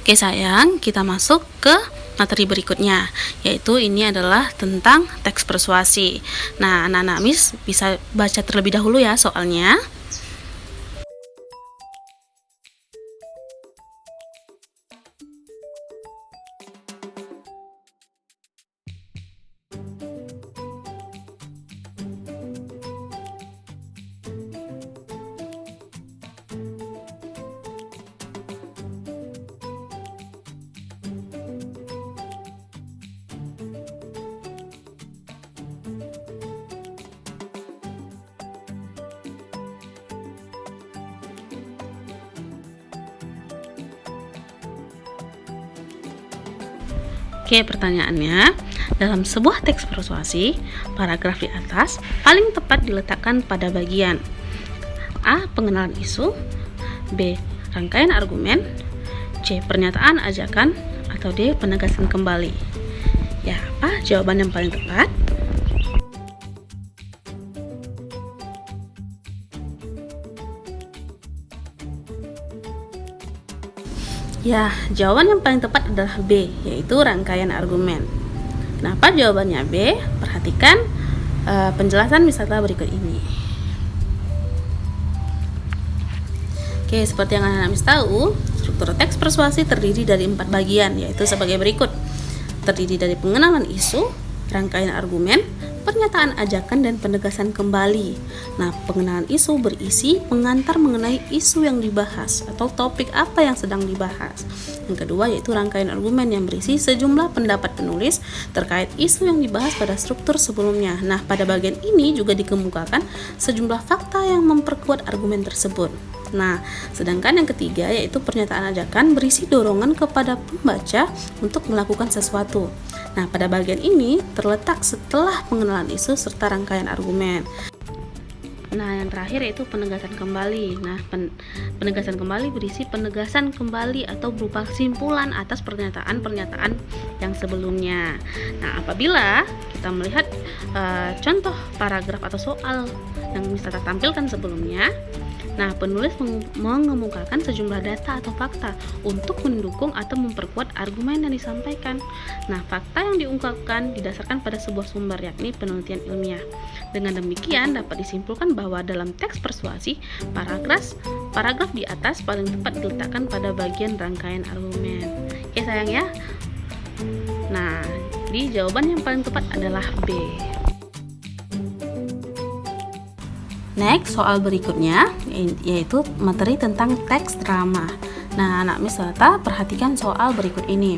Oke sayang, kita masuk ke materi berikutnya, yaitu ini adalah tentang teks persuasi. Nah, anak-anak Miss bisa baca terlebih dahulu ya soalnya. Oke, pertanyaannya, dalam sebuah teks persuasi, paragraf di atas paling tepat diletakkan pada bagian A. Pengenalan isu, B. Rangkaian argumen, C. Pernyataan ajakan, atau D. Penegasan kembali. Ya, apa jawaban yang paling tepat? Ya, jawaban yang paling tepat adalah B, yaitu rangkaian argumen. Kenapa jawabannya B? Perhatikan penjelasan wisata berikut ini. Oke, seperti yang anak-anak Miss tahu, struktur teks persuasi terdiri dari 4 bagian, yaitu sebagai berikut. Terdiri dari pengenalan isu, rangkaian argumen, pernyataan ajakan, dan penegasan kembali. Nah, pengenalan isu berisi pengantar mengenai isu yang dibahas atau topik apa yang sedang dibahas. Yang kedua yaitu rangkaian argumen yang berisi sejumlah pendapat penulis terkait isu yang dibahas pada struktur sebelumnya. Nah, pada bagian ini juga dikemukakan sejumlah fakta yang memperkuat argumen tersebut. Nah, sedangkan yang ketiga yaitu pernyataan ajakan berisi dorongan kepada pembaca untuk melakukan sesuatu. Nah, pada bagian ini terletak setelah pengenalan isu serta rangkaian argumen. Nah, yang terakhir yaitu penegasan kembali. Nah, penegasan kembali berisi penegasan kembali atau berupa kesimpulan atas pernyataan-pernyataan yang sebelumnya. Nah, apabila kita melihat contoh paragraf atau soal yang bisa kita tampilkan sebelumnya, nah, penulis mengemukakan sejumlah data atau fakta untuk mendukung atau memperkuat argumen yang disampaikan. Nah, fakta yang diungkapkan didasarkan pada sebuah sumber, yakni penelitian ilmiah. Dengan demikian, dapat disimpulkan bahwa dalam teks persuasi, paragraf di atas paling tepat diletakkan pada bagian rangkaian argumen. Oke sayang ya. Nah, jadi jawaban yang paling tepat adalah B. Next, soal berikutnya yaitu materi tentang teks drama. Nah, anak Miss Salata perhatikan soal berikut ini.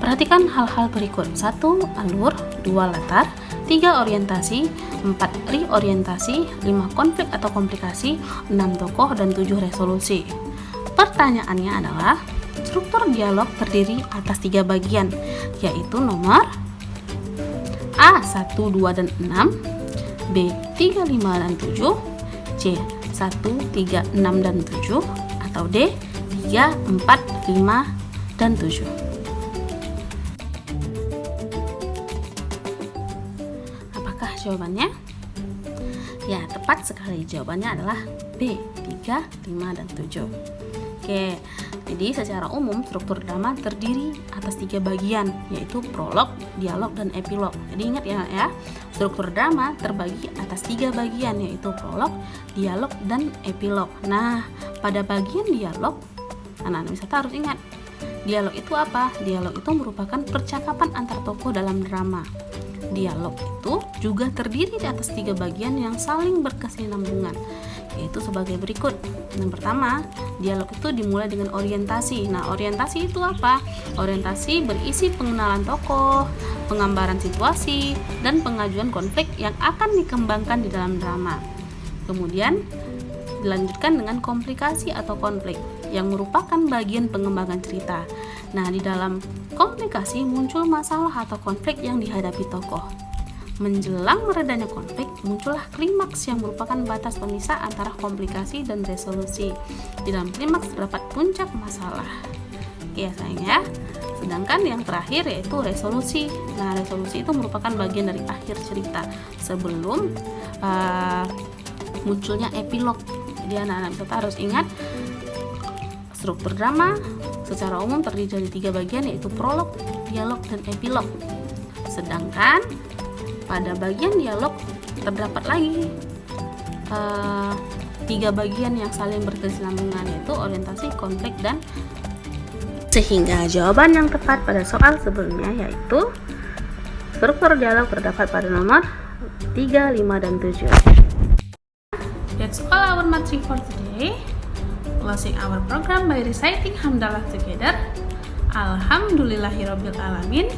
Perhatikan hal-hal berikut. 1. Alur, 2. Latar, 3. Orientasi, 4. Reorientasi, 5. Konflik atau komplikasi, 6. Tokoh, dan 7. Resolusi. Pertanyaannya adalah, struktur dialog terdiri atas 3 bagian, yaitu nomor A. 1, 2, dan 6, B. 3, 5, dan 7, C. 1, 3, 6, dan 7, atau D. 3, 4, 5, dan 7. Apakah jawabannya? Ya, tepat sekali. Jawabannya adalah B. 3, 5, dan 7. Oke, jadi secara umum struktur drama terdiri atas 3 bagian, yaitu prolog, dialog, dan epilog. Jadi ingat ya, struktur drama terbagi atas 3 bagian, yaitu prolog, dialog, dan epilog. Nah, pada bagian dialog, anak-anak wisata harus ingat, dialog itu apa? Dialog itu merupakan percakapan antar tokoh dalam drama. Dialog itu juga terdiri di atas 3 bagian yang saling berkesinambungan, yaitu sebagai berikut. Yang pertama, dialog itu dimulai dengan orientasi. Nah, orientasi itu apa? Orientasi berisi pengenalan tokoh, penggambaran situasi, dan pengajuan konflik yang akan dikembangkan di dalam drama. Kemudian dilanjutkan dengan komplikasi atau konflik yang merupakan bagian pengembangan cerita. Nah, di dalam komplikasi muncul masalah atau konflik yang dihadapi tokoh. Menjelang meredanya konflik, muncullah klimaks yang merupakan batas pemisah antara komplikasi dan resolusi. Di dalam klimaks terdapat puncak masalah. Oke ya sayang ya. Sedangkan yang terakhir yaitu resolusi. Nah, resolusi itu merupakan bagian dari akhir cerita sebelum munculnya epilog. Jadi anak-anak kita harus ingat struktur drama, secara umum terdiri dari 3 bagian, yaitu prolog, dialog, dan epilog. Sedangkan pada bagian dialog terdapat lagi 3 bagian yang saling berkesinambungan, yaitu orientasi, konflik, dan sehingga jawaban yang tepat pada soal sebelumnya yaitu struktur dialog terdapat pada nomor 3, 5, dan 7. That's all our matching for today. Closing our program by reciting hamdalah together. Alhamdulillahirabbil alamin.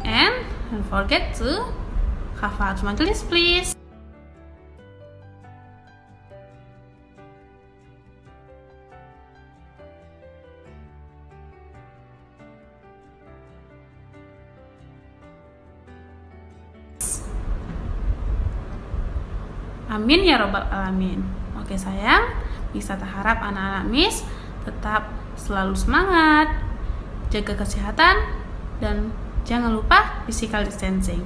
And don't forget to hafal majelis, please. Amin ya robbal alamin. Oke sayang, bisa harap anak-anak Miss tetap selalu semangat, jaga kesehatan, dan jangan lupa physical distancing.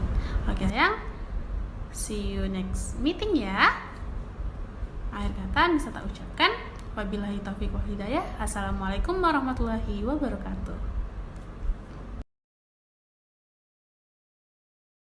Oke sayang, see you next meeting ya. Akhir kata bisa tak ucapkan, wabillahi taufiq wal hidayah. Assalamualaikum warahmatullahi wabarakatuh.